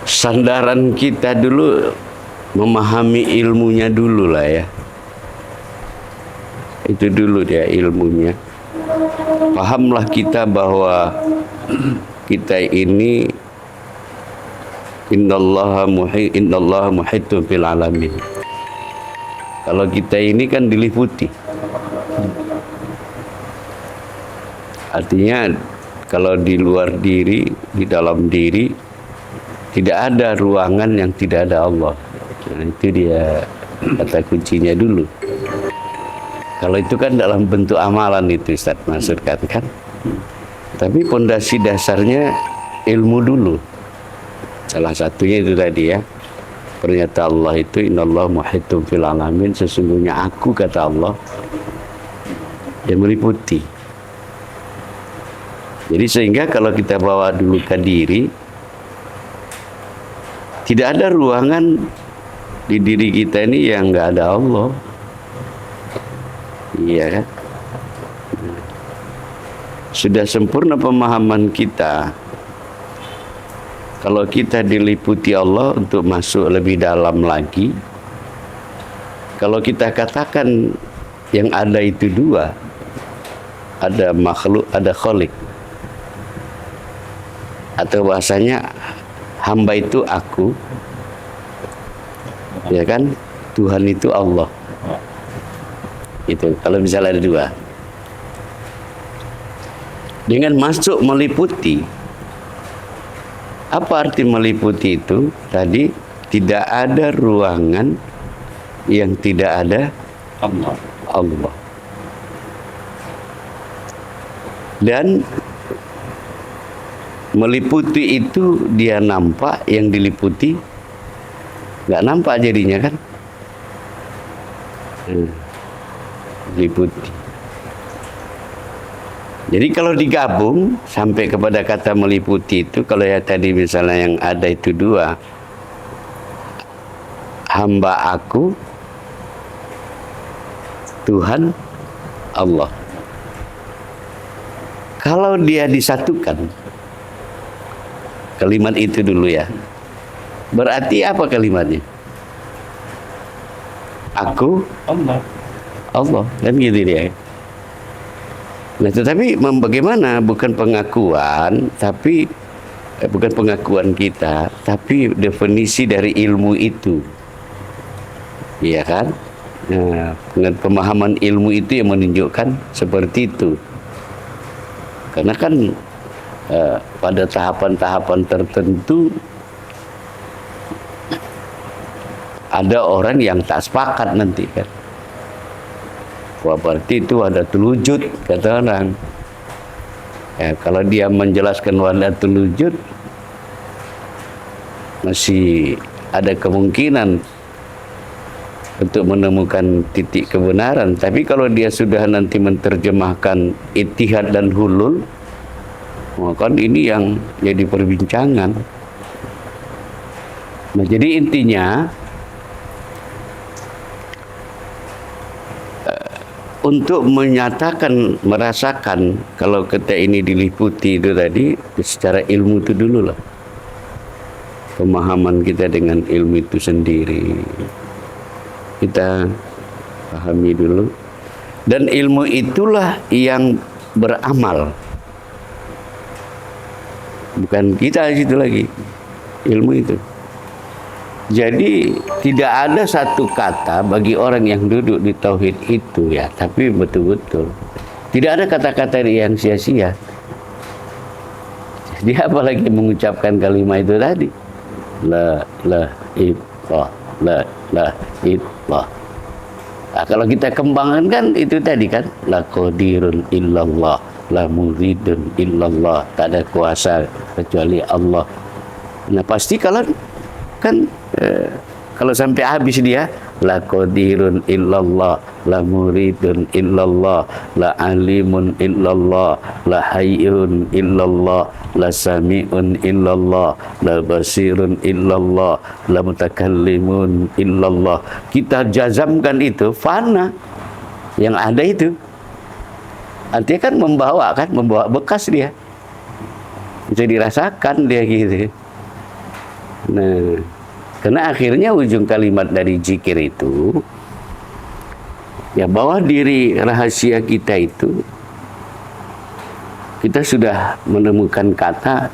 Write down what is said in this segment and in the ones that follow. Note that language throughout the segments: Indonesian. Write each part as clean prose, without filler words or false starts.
sandaran kita dulu memahami ilmunya dulu lah ya. Itu dulu dia ilmunya. Pahamlah kita bahwa kita ini innallaha muhitun fil alamin. Kalau kita ini kan diliputi. Artinya kalau di luar diri, di dalam diri tidak ada ruangan yang tidak ada Allah. Nah, itu dia kata kuncinya dulu. Kalau itu kan dalam bentuk amalan itu Ustaz maksudkan kan. Tapi pondasi dasarnya ilmu dulu. Salah satunya itu tadi ya. Pernyataan Allah itu innallaha muhitun fil alamin, sesungguhnya aku kata Allah yang meliputi. Jadi sehingga kalau kita bawa dulu ke diri, tidak ada ruangan di diri kita ini yang nggak ada Allah. Iya kan? Sudah sempurna pemahaman kita. Kalau kita diliputi Allah untuk masuk lebih dalam lagi, kalau kita katakan yang ada itu dua, ada makhluk, ada khalik, atau bahasanya hamba itu aku, ya kan, Tuhan itu Allah. Itu kalau misalnya ada dua, dengan masuk meliputi. Apa arti meliputi itu? Tadi tidak ada ruangan yang tidak ada Allah. Dan meliputi itu dia nampak, yang diliputi nggak nampak jadinya kan? Meliputi. Jadi kalau digabung sampai kepada kata meliputi itu, kalau ya tadi misalnya yang ada itu dua, hamba aku, Tuhan, Allah. Kalau dia disatukan, kalimat itu dulu ya, berarti apa kalimatnya? Aku, Allah, kan gitu dia. Nah, tetapi bagaimana? Bukan pengakuan, tapi bukan pengakuan kita, tapi definisi dari ilmu itu, iya kan? Nah, pemahaman ilmu itu yang menunjukkan seperti itu. Karena kan pada tahapan-tahapan tertentu ada orang yang tak sepakat nanti kan. Wah, berarti itu ada wujud kata orang. Ya, kalau dia menjelaskan wahdatul wujud, masih ada kemungkinan untuk menemukan titik kebenaran. Tapi kalau dia sudah nanti menerjemahkan ittihad dan hulul, maka ini yang jadi perbincangan. Nah, jadi intinya untuk menyatakan, merasakan kalau kita ini diliputi itu tadi, secara ilmu itu dulu lah. Pemahaman kita dengan ilmu itu sendiri. Kita pahami dulu. Dan ilmu itulah yang beramal. Bukan kita di situ lagi. Ilmu itu. Jadi tidak ada satu kata bagi orang yang duduk di tauhid itu ya, tapi betul-betul tidak ada kata-kata yang sia-sia. Dia apalagi mengucapkan kalimat itu tadi, la ilallah, la ilallah. Nah, kalau kita kembangkan kan itu tadi kan, la qadirun illallah, la muridun illallah, tak ada kuasa kecuali Allah. Nah pasti kalau kan kalau sampai habis dia, la qadirun illallah, la muridun illallah, la alimun illallah, la hayyun illallah, la sami'un illallah, la basirun illallah, la mutakallimun illallah. Kita jazamkan itu fana yang ada itu. Artinya kan membawa bekas dia. Bisa dirasakan dia gitu. Nah, karena akhirnya ujung kalimat dari zikir itu ya bahwa diri rahasia kita itu kita sudah menemukan kata,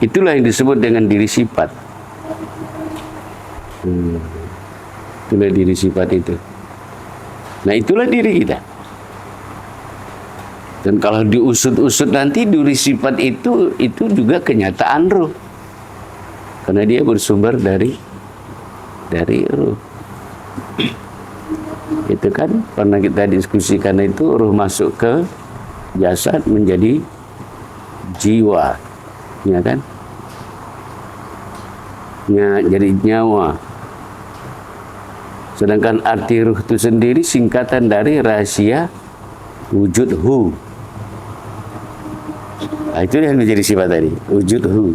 itulah yang disebut dengan diri sifat. Itulah diri sifat itu. Nah, itulah diri kita. Dan kalau diusut-usut nanti diri sifat itu juga kenyataan ruh. Karena dia bersumber dari ruh. Itu kan pernah kita diskusikan, itu ruh masuk ke jasad menjadi jiwa, ya kan? Jadi nyawa. Sedangkan arti ruh itu sendiri singkatan dari rahasia wujud hu. Nah, itu yang menjadi sifat tadi, wujud hu.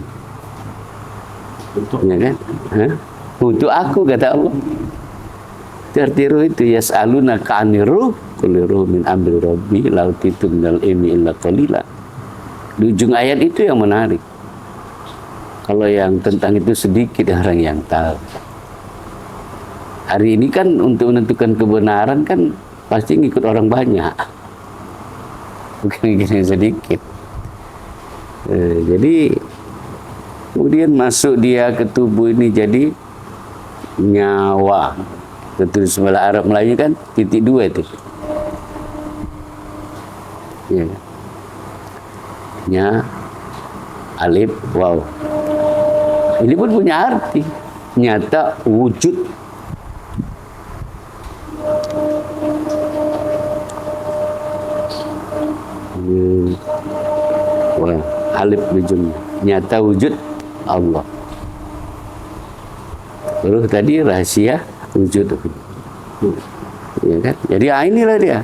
Ya kan? Hah? Untuk aku, kata Allah. Arti ruh itu yas'aluna ka'anir ruh kulli ruh min amri rabbi la utitu minal ilmi illa qalila. Di ujung ayat itu yang menarik. Kalau yang tentang itu sedikit orang yang tahu. Hari ini kan untuk menentukan kebenaran kan pasti ngikut orang banyak, bukan ngikut yang sedikit. Jadi kemudian masuk dia ke tubuh ini jadi nyawa. Tertulis sebelah Arab Melayu kan titik 2 itu. Ya. Nya alif waw. Ini pun punya arti nyata wujud. Wah, alif bijum nyata wujud Allah. Lalu tadi rahasia wujud, ya kan? Jadi inilah dia.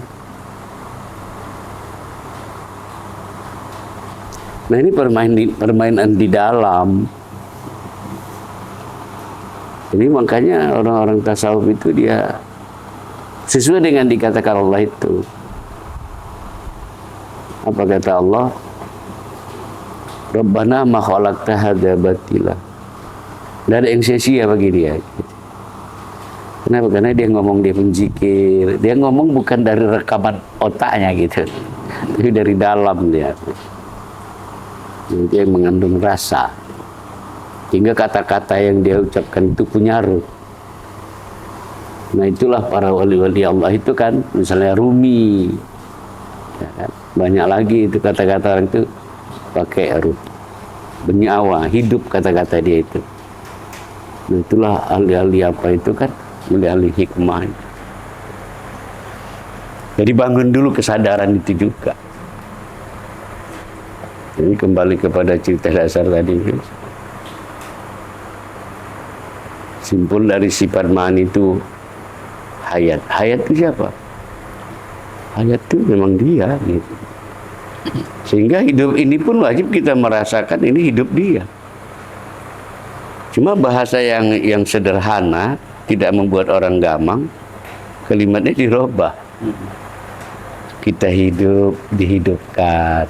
Nah, ini permainan di dalam. Jadi makanya orang-orang tasawuf itu dia sesuai dengan dikatakan Allah itu. Apa kata Allah? Rabbana ma khalaqta hadza batila. Tidak ada yang sia-sia bagi dia. Kenapa? Karena dia ngomong, dia menjikir. Dia ngomong bukan dari rekaman otaknya gitu, tapi dari dalam dia. Dia mengandung rasa. Hingga kata-kata yang dia ucapkan itu punya ruh. Nah, itulah para wali-wali Allah itu kan, misalnya Rumi. Ya kan? Banyak lagi itu kata-kata orang itu pakai ruh. Bernyawa, hidup kata-kata dia itu. Nah, itulah ahli-ahli apa itu kan? Ahli hikmah. Jadi bangun dulu kesadaran itu juga. Jadi kembali kepada cerita dasar tadi. Simpul dari sifat ma'ani itu hayat. Hayat itu siapa? Hayat itu memang dia gitu. Sehingga hidup ini pun wajib kita merasakan ini hidup dia. Cuma bahasa yang sederhana, tidak membuat orang gamang, kalimatnya dirubah. Kita hidup, dihidupkan.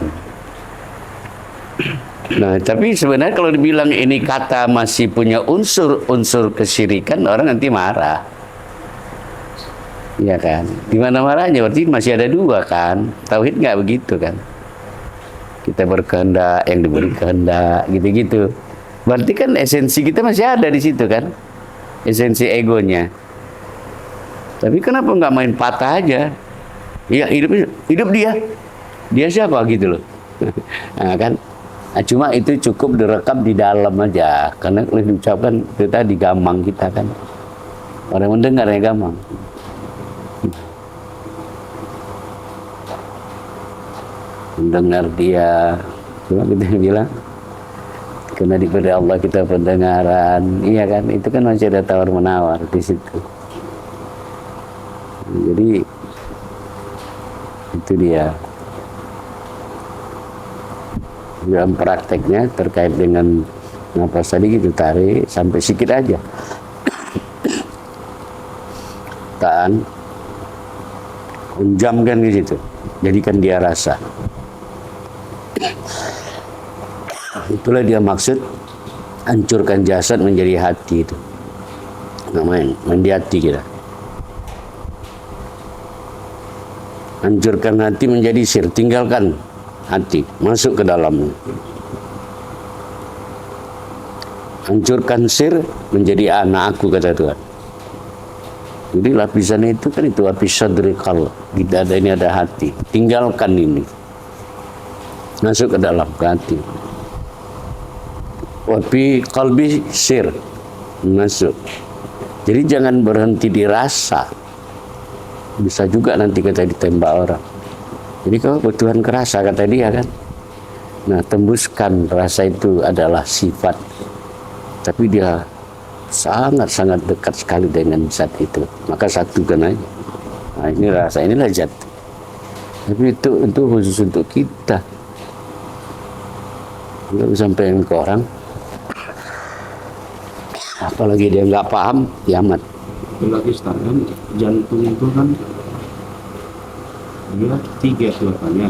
Nah, tapi sebenarnya kalau dibilang ini kata masih punya unsur kesyirikan, orang nanti marah. Ya kan? Di mana marahnya? Berarti masih ada dua kan? Tauhid nggak begitu kan? Kita berkehendak, yang diberi kehendak, gitu-gitu. Berarti kan esensi kita masih ada di situ kan? Esensi egonya. Tapi kenapa nggak main patah aja? Iya, hidup dia. Dia siapa gitu loh. Nah, kan? Nah, cuma itu cukup direkam di dalam aja. Karena kalau diucapkan itu tadi gamang kita kan. Orang mendengar ya gamang. Mendengar dia. Cuma kita bilang karena diberi Allah kita pendengaran, iya kan? Itu kan masih ada tawar menawar di situ. Jadi itu dia. Dalam prakteknya terkait dengan napas tadi gitu, tarik sampai sikit aja. Tahan, unjamkan di situ. Jadikan dia rasa. Itulah dia maksud hancurkan jasad menjadi hati itu. Nggak main di hati kita. Hancurkan hati menjadi sir, tinggalkan hati, masuk ke dalamnya. Hancurkan sir menjadi anak aku, kata Tuhan. Jadi lapisan itu kan itu lapisan dari kalau tidak ada ini ada hati, tinggalkan ini, masuk ke dalam ke hati. Wapi kalbi sir, masuk. Jadi jangan berhenti di rasa. Bisa juga nanti kita ditembak orang. Jadi kalau kebutuhan kerasa, kata dia kan. Nah, tembuskan rasa itu adalah sifat. Tapi dia sangat-sangat dekat sekali dengan zat itu. Maka satukan aja. Nah, ini rasa, inilah zat. Tapi itu khusus untuk kita. Nggak bisa sampaikan ke orang. Apalagi dia nggak paham, kiamat. Lagi kan jantung itu kan dia 3 kelihatannya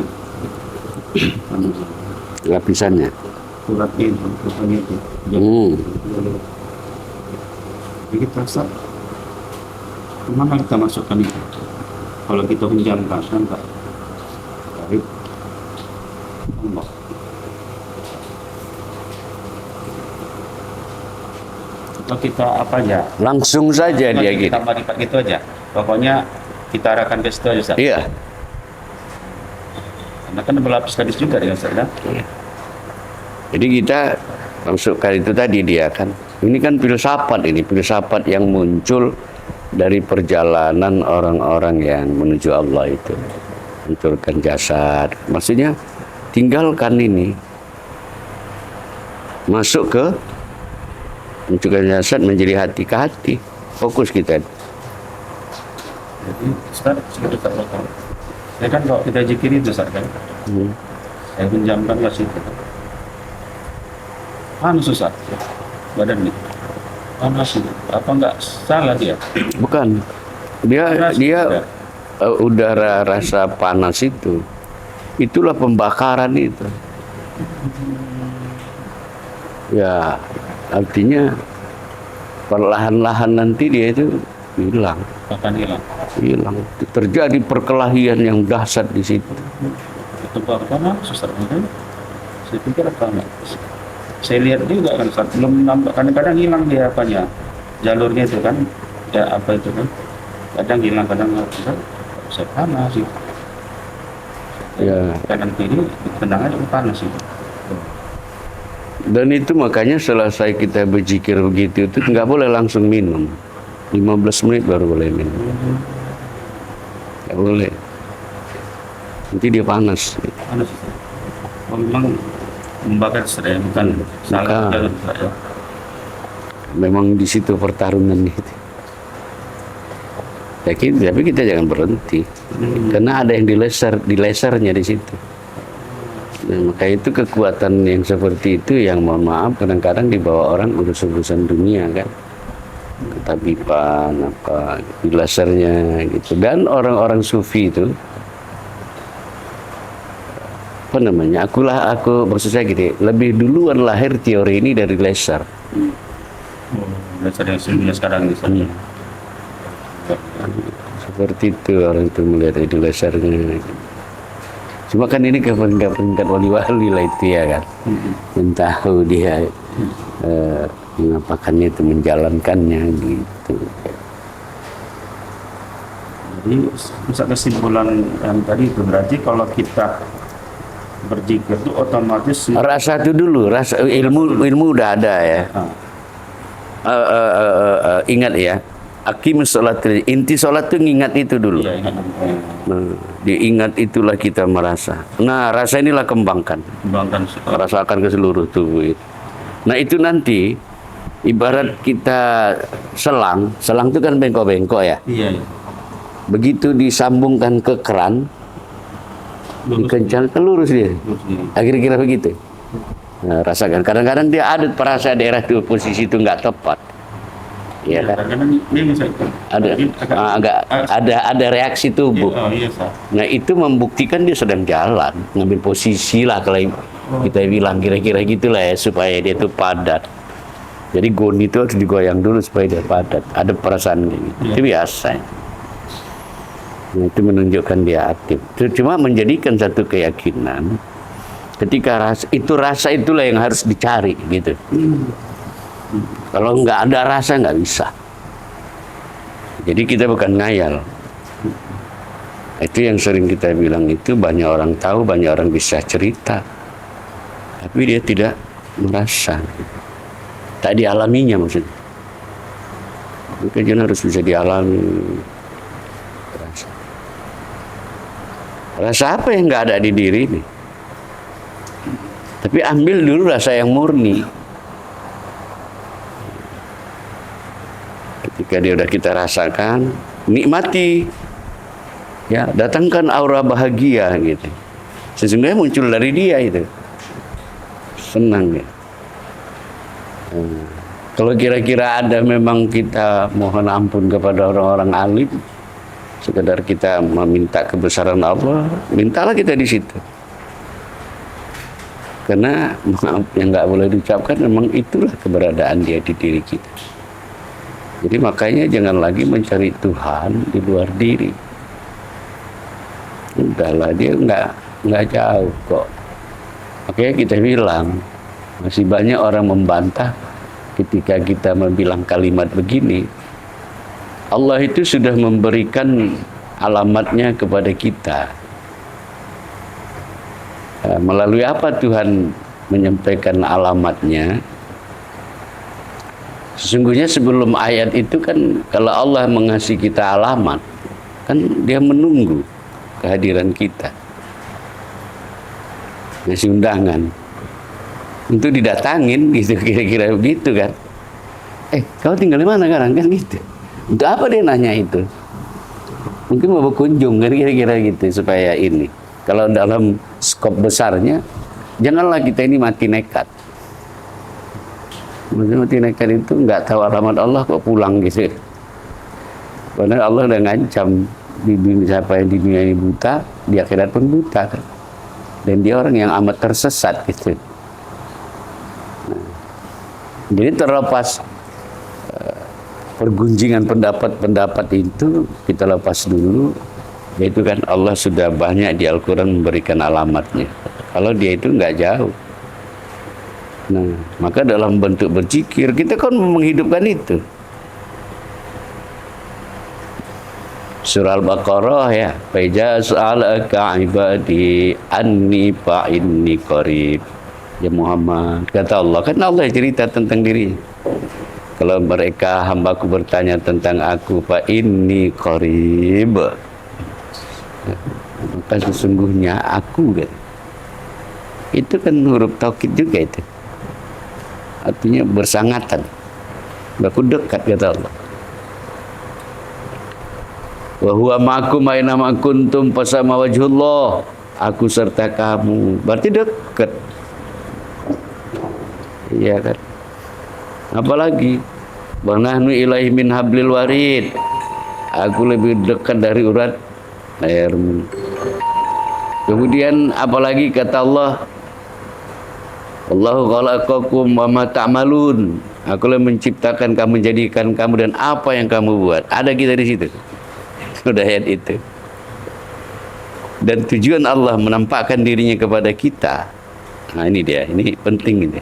Lapisannya. uratnya itu rupanya itu. Jadi kita rasa kemana kita masukkan itu? Kalau kita menjamkan kan tak dari Allah. Atau kita apa aja? Langsung saja dia gitu. Kita maripat gitu aja. Pokoknya kita arahkan ke situ aja, Ustaz. Iya. Karena kan berlapis gadis juga dengan Ustaz, kan? Iya. Jadi kita masukkan itu tadi dia kan. Ini kan filsafat yang muncul dari perjalanan orang-orang yang menuju Allah itu. Hancurkan jasad. Maksudnya tinggalkan ini. Masuk ke hancurkan jasad menjadi hati ke hati. Fokus kita. Jadi Ustaz, kita tahu. Ya kan kalau kita zikir itu Ustaz kan. Saya pinjamkan ke situ. Susah. Badan nih. Panas itu. Apa enggak salah dia? Bukan. Dia udara rasa panas itu. Itulah pembakaran itu. Ya, artinya perlahan-lahan nanti dia itu hilang. Akan hilang. Hilang. Terjadi perkelahian yang dahsyat di situ. Itu apa susah kan? Saya pikir apa enggak? Saya lihat juga kan saat belum nampak, kadang-kadang hilang dia apanya jalurnya itu kan, ya apa itu kan, kadang hilang kadang nggak saya panas sih. Ya. Kadang kiri tenang aja panas sih. Dan itu makanya selesai kita berzikir begitu itu nggak boleh langsung minum. 15 menit baru boleh minum. Nggak boleh. Nanti dia panas. Panas itu. Memang membakar saya bukan salah jalur saya. Memang di situ pertarungan itu. Tapi kita jangan berhenti. Karena ada yang dilesernya di situ. Nah, maka itu kekuatan yang seperti itu yang mohon maaf kadang-kadang dibawa orang urusan-urusan dunia kan. Ketabiban apa dilesernya gitu. Dan orang-orang sufi itu apa namanya? Aku maksud saya gitu, lebih duluan lahir teori ini dari laser. Laser yang sebenarnya sekarang ini. Seperti itu orang itu melihat itu lasernya. Cuma kan ini ke peringkat wali-wali lah itu ya kan. Dan tahu dia mengapakannya itu, menjalankannya gitu. Jadi pusat kesimpulan yang tadi itu berarti kalau kita berzikir itu otomatis Rasa itu dulu, rasa ilmu udah ada ya. Ingat ya, aqimus sholat, inti sholat itu ngingat itu dulu. ya, ingat. Nah, diingat itulah kita merasa. Nah, rasa inilah kembangkan. Rasakan ke seluruh tubuh itu. Nah, itu nanti ibarat kita selang itu kan bengkok-bengkok ya. Iya. Begitu disambungkan ke keran, dikencangkan lurus dia. Kira-kira begitu. Nah, rasakan. Kadang-kadang dia ada perasa daerah itu posisi itu nggak tepat. Ya kan? Ada reaksi tubuh. Nah, itu membuktikan dia sedang jalan, ngambil posisi lah kalau kita bilang kira-kira gitulah ya supaya dia itu padat. Jadi goni itu harus digoyang dulu supaya dia padat. Ada perasaan kayak gitu. Itu biasa. Nah, itu menunjukkan dia aktif. Cuma menjadikan satu keyakinan. Ketika rasa itulah yang harus dicari gitu. Kalau nggak ada rasa nggak bisa. Jadi kita bukan ngayal. Itu yang sering kita bilang, itu banyak orang tahu, banyak orang bisa cerita, tapi dia tidak merasa. Tak dialaminya maksudnya. Kajian harus bisa dialami. Rasa. Rasa apa yang nggak ada di diri ini? Tapi ambil dulu rasa yang murni. Ketika dia udah kita rasakan, nikmati. Ya, datangkan aura bahagia gitu. Sesungguhnya muncul dari dia itu. Senang ya. Kalau kira-kira ada memang kita mohon ampun kepada orang-orang alim, sekedar kita meminta kebesaran Allah, mintalah kita di situ. Karena maaf yang nggak boleh diucapkan, memang itulah keberadaan dia di diri kita. Jadi makanya jangan lagi mencari Tuhan di luar diri. Udahlah, dia nggak jauh kok. Makanya kita bilang, masih banyak orang membantah ketika kita membilang kalimat begini. Allah itu sudah memberikan alamatnya kepada kita. Melalui apa Tuhan menyampaikan alamatnya? Sesungguhnya sebelum ayat itu kan, kalau Allah mengasih kita alamat, kan dia menunggu kehadiran kita, ngasih undangan untuk didatangin gitu, kira-kira begitu kan. Kau tinggal di mana sekarang kan gitu. Untuk apa dia nanya itu? Mungkin mau berkunjung kan, kira-kira gitu. Supaya ini, kalau dalam skop besarnya, janganlah kita ini mati nekat. Maksudnya mati nekat itu nggak tahu alamat Allah kok pulang gitu. Karena Allah udah ngancam, siapa yang di dunia ini buta, di akhirat pun buta kan. Dan dia orang yang amat tersesat gitu. Jadi terlepas pergunjingan pendapat-pendapat itu, kita lepas dulu. Yaitu kan Allah sudah banyak di Al-Quran memberikan alamatnya. Kalau dia itu nggak jauh. Nah, maka dalam bentuk berzikir kita kan menghidupkan itu. Surah Al-Baqarah ya, "Fa sa'alaka 'ibadi anni fa inni qarib." Ya Muhammad, kata Allah, kan Allah cerita tentang dirinya. Kalau mereka hambaku bertanya tentang aku, fa inni qarib, maka sesungguhnya aku kan. Itu kan huruf taukid juga itu. Artinya bersangatan. Aku dekat, kata Allah. Wa huwa ma'akum aina ma kuntum fasama wajhullah. Aku serta kamu. Berarti dekat. Iya kan? Apalagi wa nahnu ilaihi min hablil warid. Aku lebih dekat dari urat airmu. Kemudian apalagi kata Allah, Allahu khalaqakum wa ma ta'malun. Akulah menciptakan kamu, menjadikan kamu dan apa yang kamu buat. Ada kita di situ. Sudah ayat itu. Dan tujuan Allah menampakkan dirinya kepada kita. Nah ini dia, ini penting ini.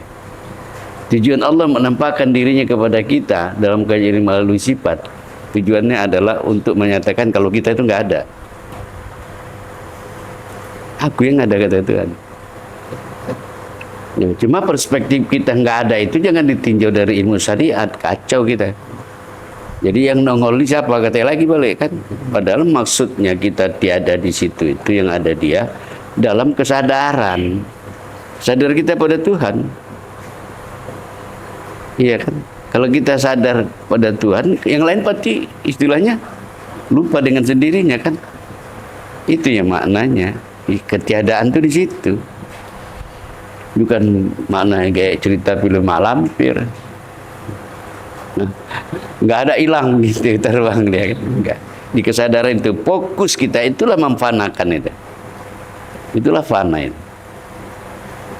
Tujuan Allah menampakkan dirinya kepada kita dalam kajian melalui sifat. Tujuannya adalah untuk menyatakan kalau kita itu nggak ada. Aku yang ada, kata Tuhan. Ya, cuma perspektif kita nggak ada itu jangan ditinjau dari ilmu syariat, kacau kita. Jadi yang nongol di siapa, katanya lagi balik kan. Padahal maksudnya kita tiada di situ, itu yang ada dia dalam kesadaran. Sadar kita pada Tuhan. Iya kan? Kalau kita sadar pada Tuhan, yang lain pasti istilahnya lupa dengan sendirinya kan. Itu ya maknanya. Ketiadaan tuh di situ. Bukan maknanya kayak cerita film Malampir. Nah, nggak ada hilang gitu, terbang dia kan. Enggak. Di kesadaran itu fokus kita, itulah memfanakan itu. Itulah fana itu.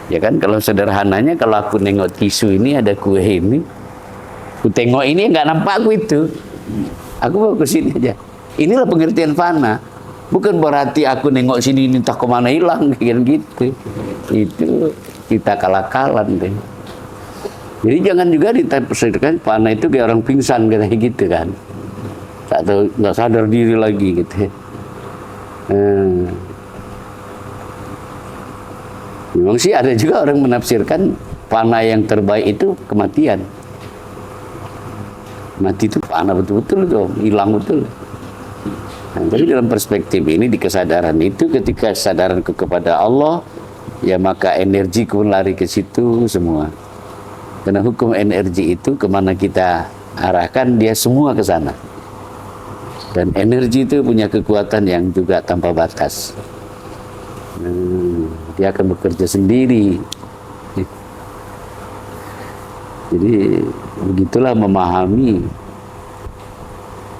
Ya kan, kalau sederhananya, kalau aku nengok tisu ini ada kue ini, Aku tengok ini nggak nampak aku itu. Aku mau ke sini aja. Inilah pengertian fana. Bukan berarti aku nengok sini ini entah kemana hilang kayak gitu. Itu kita kalah-kalan deh. Jadi jangan juga ditafsirkan fana itu kayak orang pingsan kayak gitu kan. Tak tahu, nggak sadar diri lagi gitu. Memang sih ada juga orang menafsirkan fana yang terbaik itu kematian. Mati itu fana betul-betul tuh, hilang betul. Nah, tapi dalam perspektif ini di kesadaran itu ketika kesadaran kepada Allah, ya maka energi pun lari ke situ semua. Karena hukum energi itu kemana kita arahkan dia semua ke sana. Dan energi itu punya kekuatan yang juga tanpa batas. Dia akan bekerja sendiri. Jadi begitulah memahami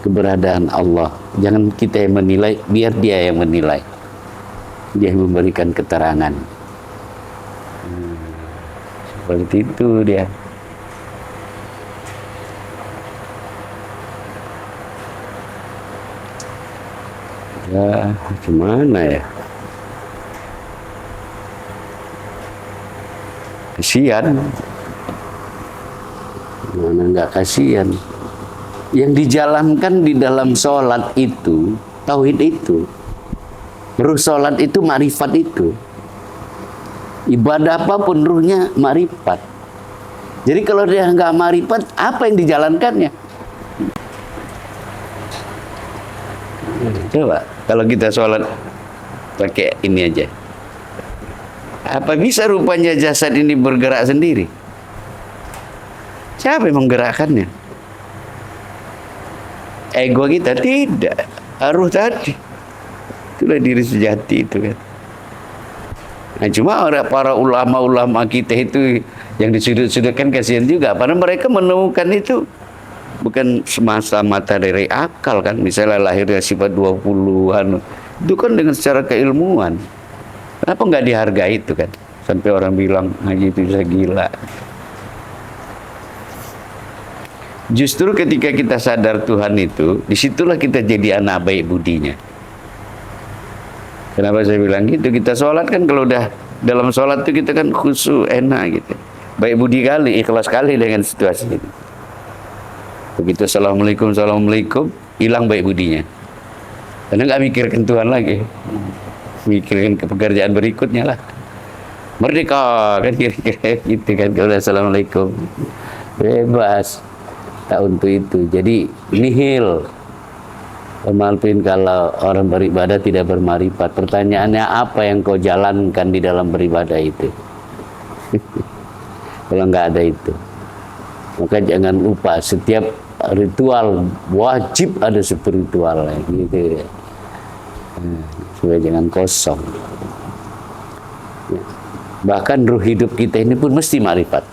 keberadaan Allah. Jangan kita yang menilai, biar dia yang menilai. Dia yang memberikan keterangan. Seperti itu dia. Ya, gimana ya? Kasihan. Mana nggak kasihan? Yang dijalankan di dalam sholat itu, tauhid itu. Ruh sholat itu ma'rifat itu. Ibadah apapun ruhnya ma'rifat. Jadi kalau dia nggak ma'rifat, apa yang dijalankannya? Coba, kalau kita sholat pakai ini aja. Apa bisa rupanya jasad ini bergerak sendiri? Siapa yang menggerakkannya? Ego kita? Tidak. Ruh tadi. Itulah diri sejati itu kan. Nah, cuma para ulama-ulama kita itu yang disudut-sudutkan kasihan juga. Karena mereka menemukan itu bukan semata-mata dari akal kan. Misalnya lahirnya sifat 20-an. Itu kan dengan secara keilmuan. Kenapa nggak dihargai itu kan? Sampai orang bilang, Haji itu bisa gila. Justru ketika kita sadar Tuhan itu, disitulah kita jadi anak baik budinya. Kenapa saya bilang gitu? Kita sholat kan kalau udah dalam sholat itu kita kan khusyuk, enak gitu. Baik budi kali, ikhlas kali dengan situasi ini. Begitu assalamualaikum, assalamualaikum, hilang baik budinya. Karena nggak mikirkan Tuhan lagi, mikirkan ke pekerjaan berikutnya lah. Merdeka kan kira-kira gitu kan kalau udah assalamualaikum, bebas. Tak untuk itu. Jadi nihil. Pemalpin kalau orang beribadah tidak bermarifat. Pertanyaannya apa yang kau jalankan di dalam beribadah itu? Kalau nggak ada itu, maka jangan lupa setiap ritual wajib ada spiritual gitu. Supaya jangan kosong. Bahkan ruh hidup kita ini pun mesti marifat.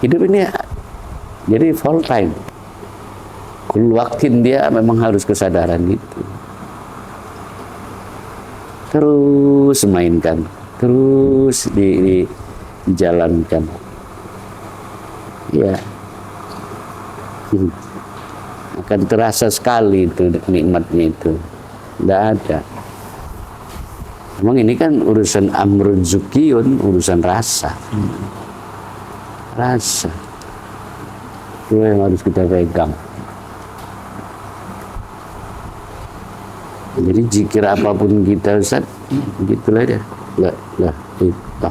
Hidup ini jadi full time. Waktin dia memang harus kesadaran itu. Terus mainkan, terus dijalankan. Ya, akan terasa sekali itu nikmatnya itu. Tidak ada. Memang ini kan urusan amrun zukiyun, urusan rasa. Rasa. Itu yang harus kita pegang. Jadi zikir apapun kita Ustaz, begitulah dia. Lah, itu.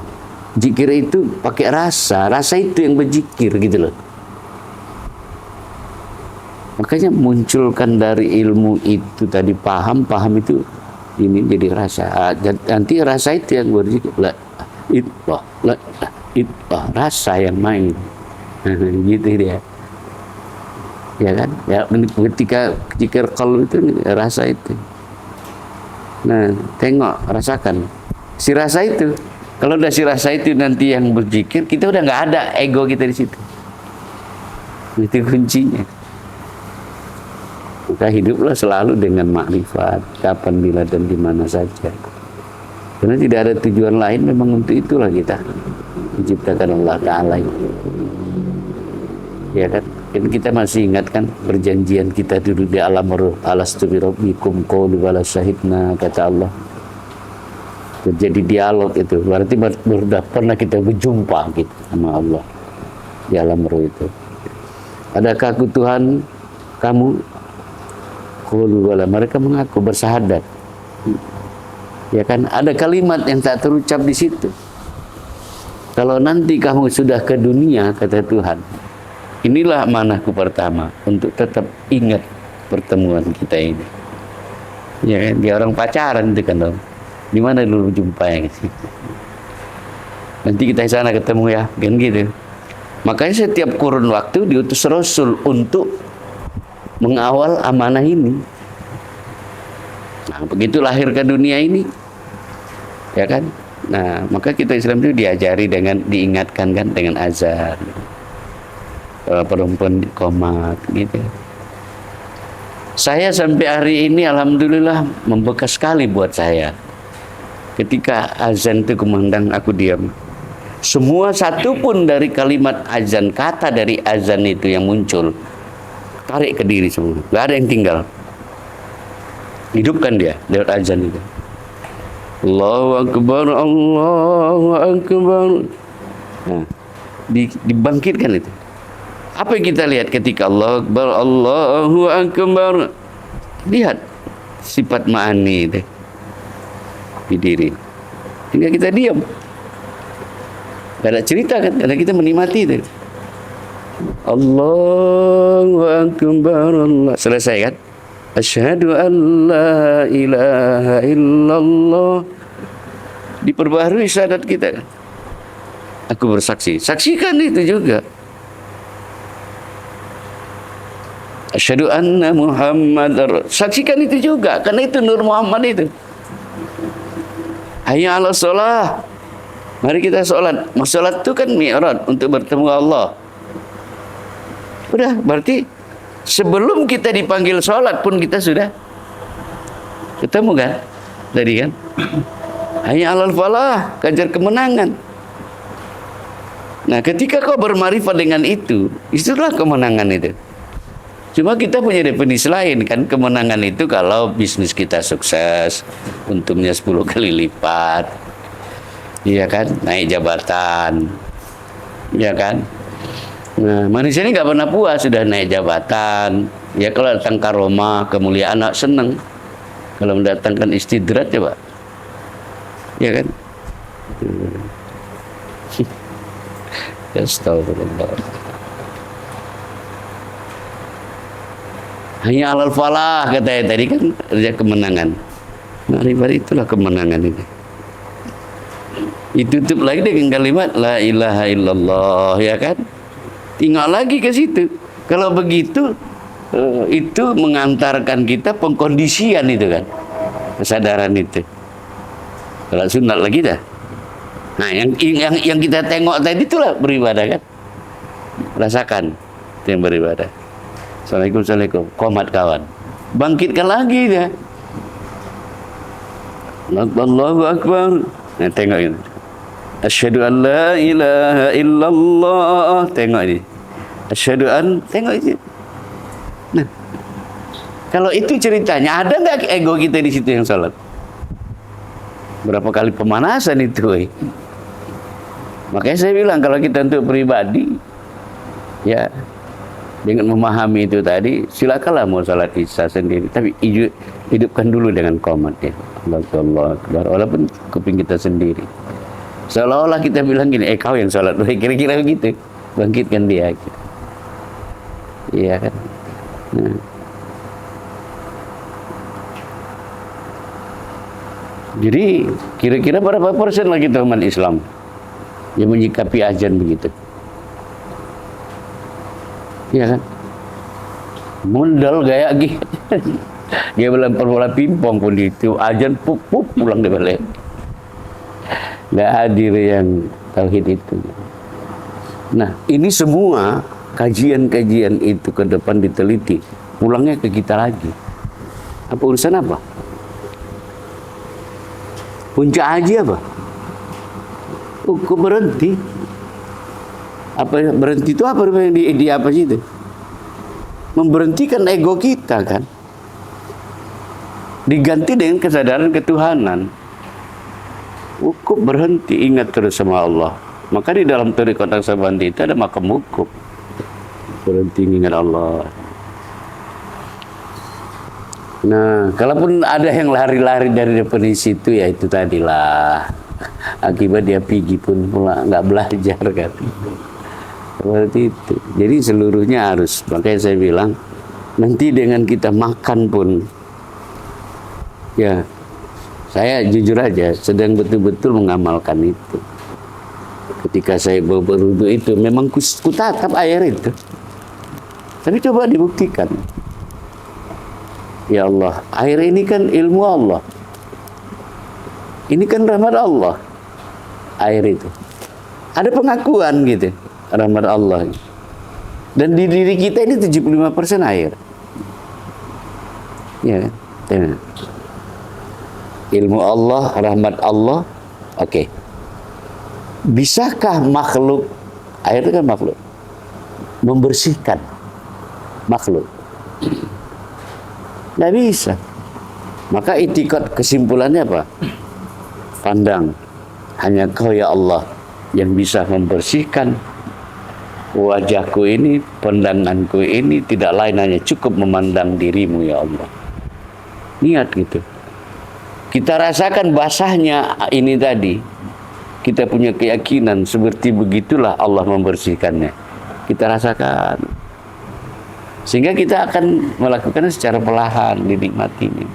Zikir itu pakai rasa itu yang berzikir gitu loh. Makanya munculkan dari ilmu itu tadi paham itu ini jadi rasa. Nanti rasa itu yang berzikir. Lah, itu rasa yang main. Gitu dia. Ya kan? Ya ketika zikir qalb itu rasa itu. Nah, tengok, rasakan si rasa itu. Kalau udah si rasa itu nanti yang berzikir, kita udah nggak ada ego kita di situ. Itu kuncinya. Maka hiduplah selalu dengan makrifat, kapan, bila, dan di mana saja. Karena tidak ada tujuan lain, memang untuk itulah kita diciptakan Allah Ta'ala. Ya kan? Kan kita masih ingat kan perjanjian kita dulu di alam ruh, alastu bi rabbikum qalu bala syahidna, kata Allah. Terjadi dialog itu, berarti sudah pernah kita berjumpa gitu sama Allah di alam ruh itu. Adakah aku Tuhan kamu? Qalu bala, mereka mengaku bersahadat. Ya kan, ada kalimat yang tak terucap di situ. Kalau nanti kamu sudah ke dunia, kata Tuhan, inilah amanahku pertama, untuk tetap ingat pertemuan kita ini. Ya kan, dia orang pacaran itu kan, dong. Di mana dulu jumpanya? Nanti kita di sana ketemu ya, kan gitu. Makanya setiap kurun waktu diutus Rasul untuk mengawal amanah ini. Nah, begitu lahir ke dunia ini, ya kan? Nah, maka kita Islam itu diajari dengan diingatkan kan dengan azan, perempuan komat gitu. Saya sampai hari ini alhamdulillah membekas sekali buat saya. Ketika azan itu kumandang, aku diam. Semua satu pun dari kalimat azan, kata dari azan itu yang muncul, tarik ke diri semua. Gak ada yang tinggal. Hidupkan dia lewat azan itu. Allahu Akbar, Allahu Akbar. Nah, dibangkitkan itu. Apa yang kita lihat ketika Allahu Akbar, Allahu Akbar? Lihat sifat ma'ani itu di diri. Tinggal kita diam. Gak ada cerita kan, karena kita menikmati itu. Allahu Akbar, Allah. Selesai kan? Asyhadu an la ilaha illallah. Diperbaharui syahadat kita. Aku bersaksi. Saksikan itu juga. Asyhadu anna Muhammadar. Saksikan itu juga, karena itu Nur Muhammad itu. Hayya 'alas shalah. Mari kita sholat. Sholat itu kan mi'raj untuk bertemu Allah. Udah, berarti sebelum kita dipanggil sholat pun kita sudah ketemu kan? Tadi kan? Hayya 'alal falah, kejar kemenangan. Nah, ketika kau bermarifat dengan itu, itulah kemenangan itu. Cuma kita punya definisi lain kan, kemenangan itu kalau bisnis kita sukses, untungnya 10 kali lipat. Iya kan? Naik jabatan. Iya kan? Nah, manusia ini nggak pernah puas, sudah naik jabatan. Ya kalau datang karomah, kemuliaan, anak senang. Kalau mendatangkan istidrat, coba. Ya kan? Astagfirullah. Hanya alal falah, katanya tadi kan, kerja kemenangan. Marifat itulah kemenangan itu. Ditutup lagi dengan kalimat la ilaha illallah, ya kan? Tinggal lagi ke situ. Kalau begitu, itu mengantarkan kita pengkondisian itu kan, kesadaran itu. Kalau sunat lagi dah. Nah, yang kita tengok tadi itulah beribadah kan. Rasakan itu yang beribadah. Assalamualaikum, qomat kawan. Bangkitkan lagi dia. Allahu Akbar. Nah, tengok ini. Asyhadu an la ilaha illallah. Tengok ini. Asyhadu an, tengok ini. Nah, kalau itu ceritanya, ada nggak ego kita di situ yang salat? Berapa kali pemanasan itu, Makanya saya bilang kalau kita untuk pribadi, ya dengan memahami itu tadi, silakanlah mau salat isya sendiri, tapi hidupkan dulu dengan qomat ya. Allahu Akbar, walaupun kuping kita sendiri. Seolah-olah kita bilang gini, kau yang sholat, kira-kira begitu. Bangkitkan dia. Iya kan? Nah. Jadi, kira-kira berapa persen lagi umat Islam yang menyikapi azan begitu? Iya kan? Mundal gaya gitu. Dia bilang bola pingpong pun itu, azan pup pulang dia balik. Nggak hadir yang tauhid itu. Nah, ini semua kajian-kajian itu ke depan diteliti, pulangnya ke kita lagi. Apa urusan apa? Puncak haji apa? Kok berhenti? Apa berhenti itu apa di apa sih itu? Memberhentikan ego kita kan. Diganti dengan kesadaran ketuhanan. Wukuf berhenti, ingat terus sama Allah. Maka di dalam Thariqat Naqsabandi itu ada makam wukuf. Berhenti ingat Allah. Nah, kalaupun ada yang lari-lari dari definisi itu, ya itu tadilah. Akibat dia pergi pun pula nggak belajar kan. Seperti itu. Jadi seluruhnya harus. Makanya saya bilang, nanti dengan kita makan pun, ya saya jujur aja sedang betul-betul mengamalkan itu. Ketika saya berwudu itu, memang kutatap air itu. Tapi coba dibuktikan. Ya Allah, air ini kan ilmu Allah. Ini kan rahmat Allah. Air itu. Ada pengakuan gitu. Rahmat Allah. Dan di diri kita ini 75% air. Ya kan? Ilmu Allah, rahmat Allah. Oke. Bisakah makhluk, air itu kan makhluk, membersihkan makhluk? Nggak bisa. Maka itikad kesimpulannya apa? Pandang, hanya Kau ya Allah yang bisa membersihkan wajahku ini, pandanganku ini, tidak lain hanya cukup memandang dirimu ya Allah. Niat gitu. Kita rasakan basahnya ini tadi. Kita punya keyakinan seperti begitulah Allah membersihkannya. Kita rasakan. Sehingga kita akan melakukannya secara perlahan, dinikmatinya.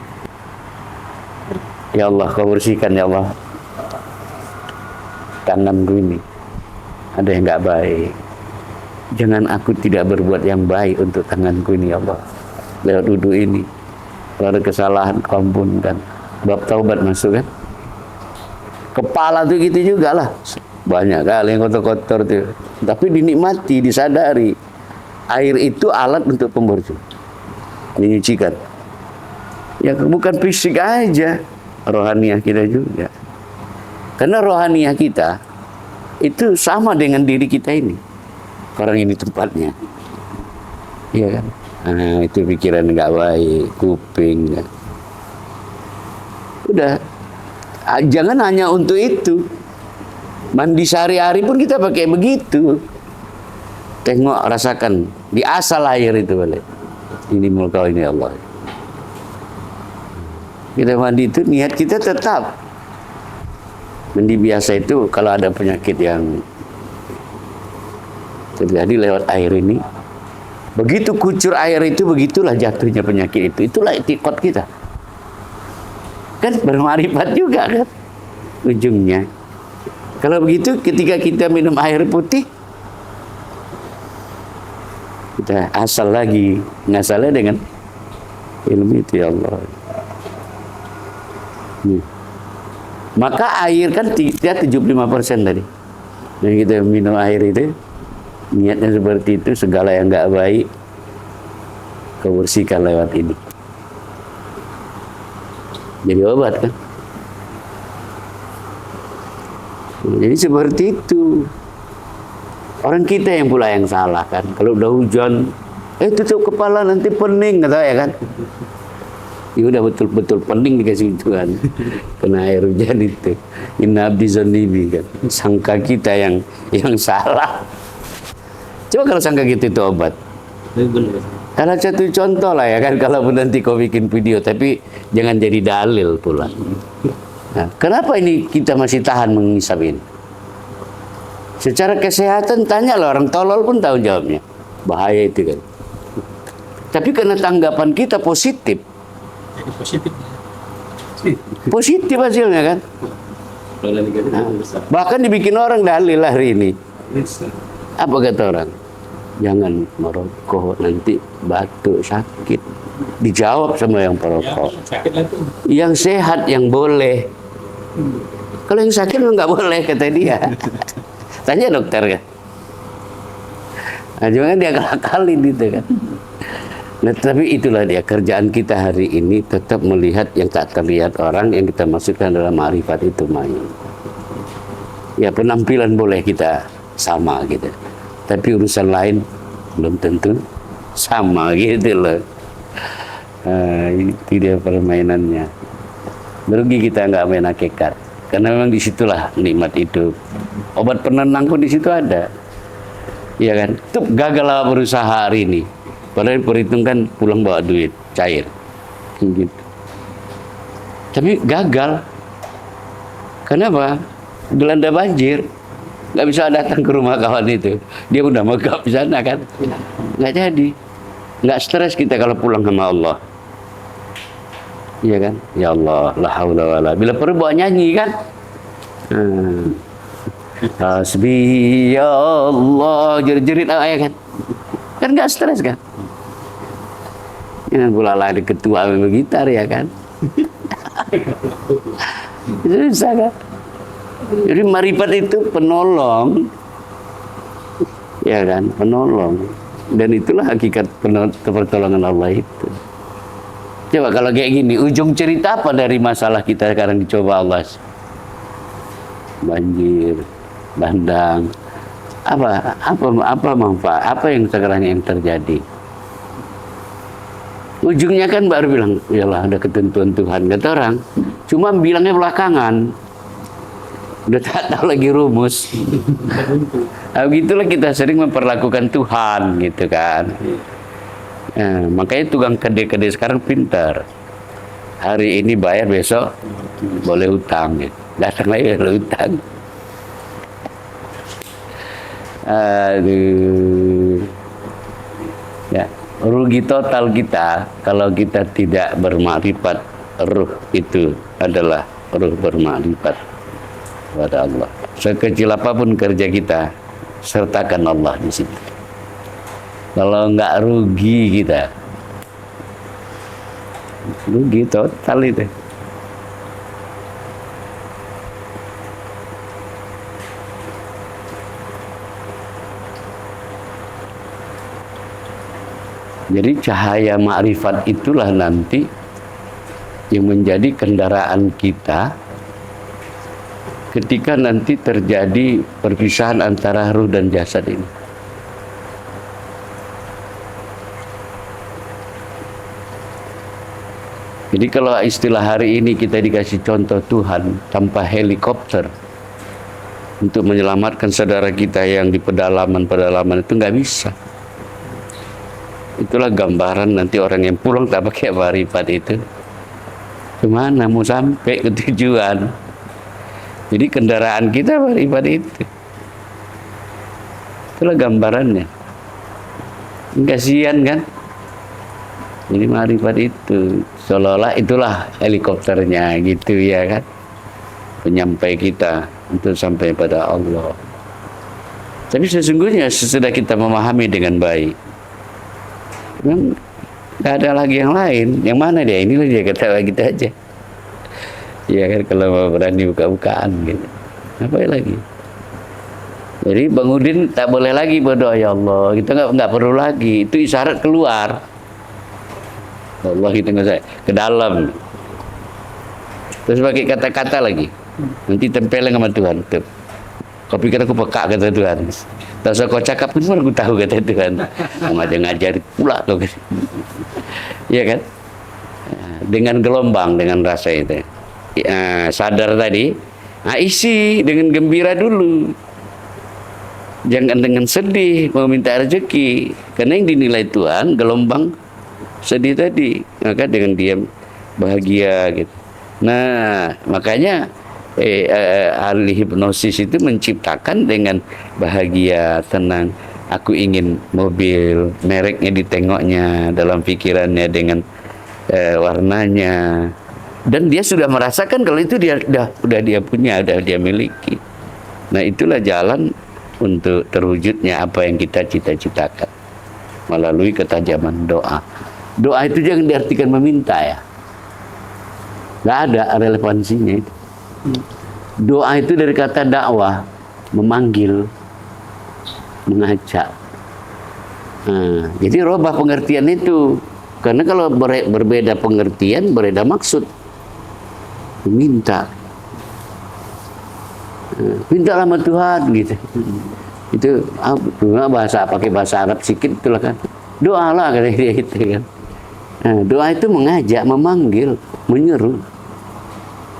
Ya Allah, Kau bersihkan ya Allah tanganku ini. Ada yang nggak baik. Jangan aku tidak berbuat yang baik untuk tanganku ini ya Allah. Lewat wudhu ini. Kalau ada kesalahan, Kau ampunkan. Bab taubat masuk kan? Kepala tuh gitu juga lah. Banyak kali yang kotor-kotor tuh. Tapi dinikmati, disadari. Air itu alat untuk pembersih. Menyucikan. Ya bukan fisik aja. Rohaniah kita juga. Karena rohaniah kita itu sama dengan diri kita ini. Orang ini tempatnya. Iya kan? Nah, itu pikiran nggak baik, kuping. Ya. Udah. Jangan hanya untuk itu. Mandi sehari-hari pun kita pakai begitu. Tengok, rasakan. Di asal air itu balik. Ini mulka ini Allah. Kita mandi itu niat kita tetap. Mandi biasa itu kalau ada penyakit yang terjadi lewat air ini. Begitu kucur air itu, begitulah jatuhnya penyakit itu. Itulah itikad kita. Kan bermarifat juga kan ujungnya. Kalau begitu ketika kita minum air putih, kita asal lagi, ngasalnya dengan ilmu itu ya Allah. Maka air kan 75% tadi. Dan kita minum air itu, niatnya seperti itu, segala yang nggak baik Kau bersihkan lewat ini. Jadi obat kan. Jadi seperti itu. Orang kita yang pula yang salah kan. Kalau udah hujan, tutup kepala nanti pening, kata ya kan. Ya udah betul-betul pening dikasih Tuhan. Kena air hujan itu. Inna abdi zannibi kan. Sangka kita yang salah. Coba kalau sangka kita itu obat. Karena satu contoh lah ya kan, kalau nanti kau bikin video, tapi jangan jadi dalil pula. Nah, kenapa ini kita masih tahan mengisap ini? Secara kesehatan tanya lah, orang tolol pun tahu jawabnya. Bahaya itu kan. Tapi karena tanggapan kita positif. Jadi positif. Positif hasilnya kan. Nah, bahkan dibikin orang dalil hari ini. Apa kata orang? Jangan merokok, nanti batuk, sakit. Dijawab sama yang perokok. Yang sehat yang boleh. Kalau yang sakit nggak boleh, kata dia. Tanya dokter kan. Nah, cuma kan dia akal-akalin gitu kan. Nah, tapi itulah dia kerjaan kita hari ini, tetap melihat yang tak terlihat orang yang kita masukkan dalam ma'rifat itu main. Ya penampilan boleh kita sama gitu. tapi urusan lain belum tentu sama gitu loh. Itu dia permainannya. Merugi kita nggak main hakikat, karena memang disitulah nikmat hidup. Obat penenang pun di situ ada, iya kan? Tuh gagal lah berusaha hari ini, padahal perhitungkan pulang bawa duit cair, gitu. Tapi gagal. Kenapa? Dilanda banjir, nggak bisa datang ke rumah kawan itu. Dia udah megap di sana kan, nggak jadi. Nggak stres kita kalau pulang sama Allah. Iya kan? Ya Allah, la haula wala. Bila perlu bawa nyanyi kan? Hasbi ya Allah, jerit-jerit ayat kan? Kan nggak stres kan? Jangan pula lah ada ketua gitar ya kan? Susah kan? Jadi marifat itu penolong, ya kan? Penolong. Dan itulah hakikat pertolongan Allah itu. Coba kalau kayak gini, ujung cerita apa dari masalah kita sekarang dicoba Allah? Banjir, bandang, apa manfaat, apa yang sekarang yang terjadi? Ujungnya kan baru bilang, yalah ada ketentuan Tuhan, kata orang. Cuma bilangnya belakangan, udah tak tahu lagi rumus. Nah, begitulah kita sering memperlakukan Tuhan, gitu kan. Makanya tukang kede-kede sekarang pintar. Hari ini bayar, besok boleh hutang, gitu. Datang lagi boleh hutang. Aduh. Ya, rugi total kita kalau kita tidak bermakrifat. Ruh itu adalah ruh bermakrifat kepada Allah. Sekecil apapun kerja kita, sertakan Allah di situ. Kalau nggak rugi kita, rugi total itu. Jadi cahaya ma'rifat itulah nanti yang menjadi kendaraan kita ketika nanti terjadi perpisahan antara ruh dan jasad ini. Jadi kalau istilah hari ini kita dikasih contoh Tuhan tanpa helikopter untuk menyelamatkan saudara kita yang di pedalaman-pedalaman itu nggak bisa. Itulah gambaran nanti orang yang pulang tak pakai ma'rifat itu. Kemana mau sampai ke tujuan? Jadi kendaraan kita ma'rifat itu. Itulah gambarannya. Kasihan kan? Jadi ma'rifat itu seolah-olah itulah helikopternya gitu ya kan, penyampai kita untuk sampai pada Allah. Tapi sesungguhnya sesudah kita memahami dengan baik, memang nggak ada lagi yang lain. Yang mana dia? Inilah dia kata kita aja. Ya kan, kalau mau berani buka-bukaan gitu. Apa lagi? Jadi Bang Udin tak boleh lagi berdoa ya Allah. Kita nggak perlu lagi. Itu isyarat keluar. Allah kita nggak ke dalam. Terus pakai kata-kata lagi. Nanti tempelin sama Tuhan. Tuh. Kau pikir aku peka kata Tuhan. Tak usah kau cakap pun aku tahu kata Tuhan. Ngajar pula kau. Iya kan? Dengan gelombang, dengan rasa itu. Sadar tadi. Isi dengan gembira dulu. Jangan dengan sedih mau minta rezeki. Karena yang dinilai Tuhan gelombang sedih tadi, maka dengan diam bahagia gitu. Nah, makanya ahli hipnosis itu menciptakan dengan bahagia, tenang. Aku ingin mobil, mereknya ditengoknya dalam pikirannya dengan warnanya. Dan dia sudah merasakan kalau itu dia udah dia punya, udah dia miliki. Nah, itulah jalan untuk terwujudnya apa yang kita cita-citakan melalui ketajaman doa. Doa itu jangan diartikan meminta ya. Nggak ada relevansinya itu. Doa itu dari kata dakwah, memanggil, mengajak. Nah, jadi rubah pengertian itu. Karena kalau berbeda pengertian, berbeda maksud. Meminta. Mintalah sama Tuhan gitu. Itu pakai bahasa Arab sedikit itulah kan. Doa lah kata dia itu kan. Nah, doa itu mengajak, memanggil, menyeru.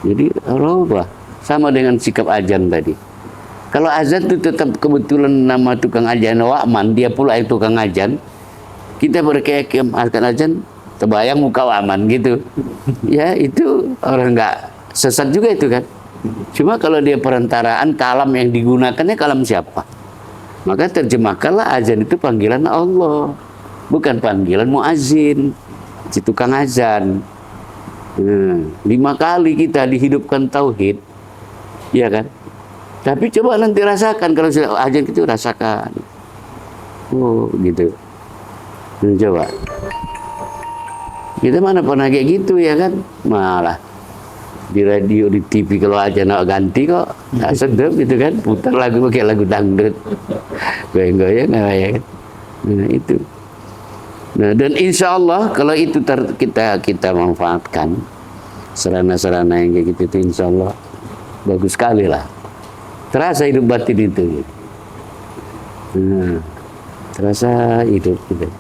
Jadi Allah sama dengan sikap azan tadi. Kalau azan itu tetap kebetulan nama tukang azan Wa'man, dia pula itu tukang azan. Kita berkeyakinan akan azan, terbayang muka Wa'man gitu. Ya itu orang nggak sesat juga itu kan. Cuma kalau dia perantaraan kalam yang digunakannya kalam siapa? Maka terjemahkanlah azan itu panggilan Allah, bukan panggilan muazin, si tukang azan. 5 kali kita dihidupkan tauhid, ya kan? Tapi coba nanti rasakan kalau sudah azan itu rasakan. Oh, gitu. Coba. Kita mana pernah kayak gitu ya kan? Malah di radio, di TV kalau aja nak ganti kok nggak sedap gitu kan, putar lagu kayak lagu dangdut, goyang-goyang ya kan. Nah itu. Nah dan insya Allah kalau itu kita manfaatkan sarana-sarana yang kayak gitu itu insya Allah bagus sekali lah. Terasa hidup batin itu. Nah, terasa hidup gitu.